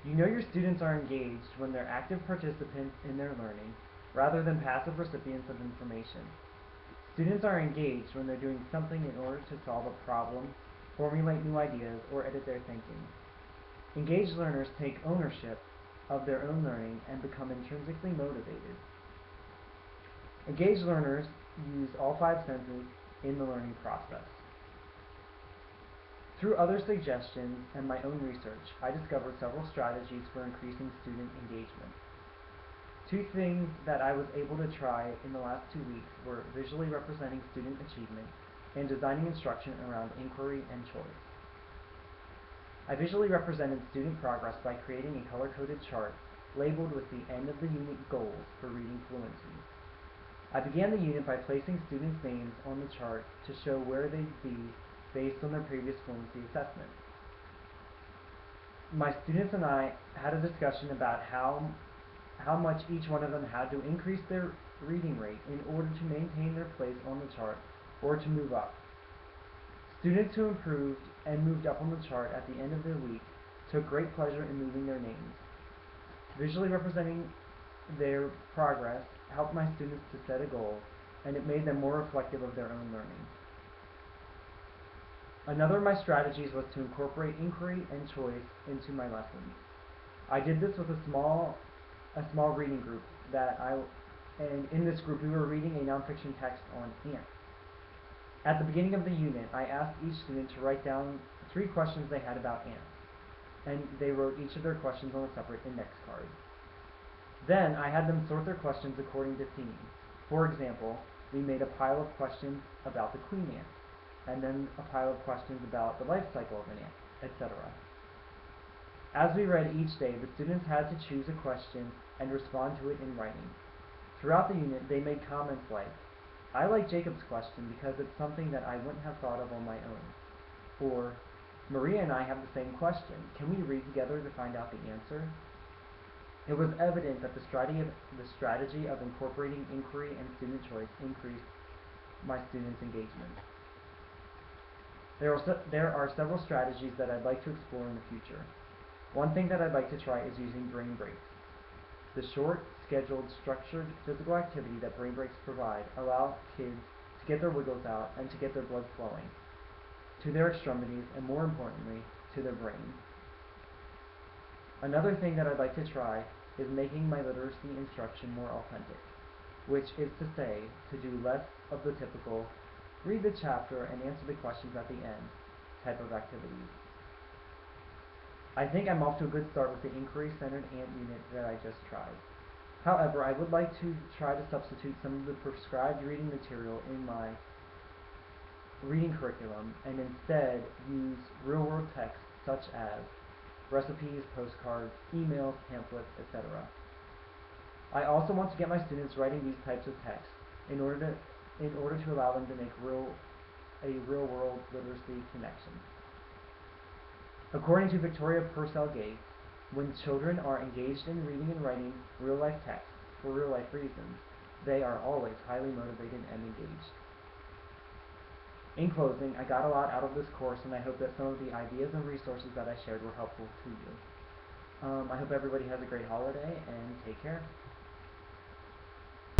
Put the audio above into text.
You know your students are engaged when they're active participants in their learning, rather than passive recipients of information. Students are engaged when they're doing something in order to solve a problem, formulate new ideas, or edit their thinking. Engaged learners take ownership of their own learning and become intrinsically motivated. Engaged learners use all five senses in the learning process. Through other suggestions and my own research, I discovered several strategies for increasing student engagement. Two things that I was able to try in the last 2 weeks were visually representing student achievement and designing instruction around inquiry and choice. I visually represented student progress by creating a color-coded chart labeled with the end of the unit goals for reading fluency. I began the unit by placing students' names on the chart to show where they'd be based on their previous fluency assessment. My students and I had a discussion about how much each one of them had to increase their reading rate in order to maintain their place on the chart or to move up. Students who improved and moved up on the chart at the end of their week took great pleasure in moving their names. Visually representing their progress helped my students to set a goal, and it made them more reflective of their own learning. Another of my strategies was to incorporate inquiry and choice into my lessons. I did this with a small reading group and in this group we were reading a nonfiction text on ants. At the beginning of the unit, I asked each student to write down 3 questions they had about ants, and they wrote each of their questions on a separate index card. Then I had them sort their questions according to theme. For example, we made a pile of questions about the queen ant, and then a pile of questions about the life cycle of an ant, etc. As we read each day, the students had to choose a question and respond to it in writing. Throughout the unit, they made comments like, "I like Jacob's question because it's something that I wouldn't have thought of on my own," or, "Maria and I have the same question. Can we read together to find out the answer?" It was evident that the strategy of incorporating inquiry and student choice increased my students' engagement. There are several strategies that I'd like to explore in the future. One thing that I'd like to try is using brain breaks. The short, scheduled, structured physical activity that brain breaks provide allow kids to get their wiggles out and to get their blood flowing to their extremities and, more importantly, to their brain. Another thing that I'd like to try is making my literacy instruction more authentic, which is to say, to do less of the typical read the chapter and answer the questions at the end type of activities. I think I'm off to a good start with the inquiry-centered ant unit that I just tried. However, I would like to try to substitute some of the prescribed reading material in my reading curriculum and instead use real-world texts such as recipes, postcards, emails, pamphlets, etc. I also want to get my students writing these types of texts in order to allow them to make a real-world literacy connection. According to Victoria Purcell Gates, when children are engaged in reading and writing real-life texts for real-life reasons, they are always highly motivated and engaged. In closing, I got a lot out of this course, and I hope that some of the ideas and resources that I shared were helpful to you. I hope everybody has a great holiday, and take care.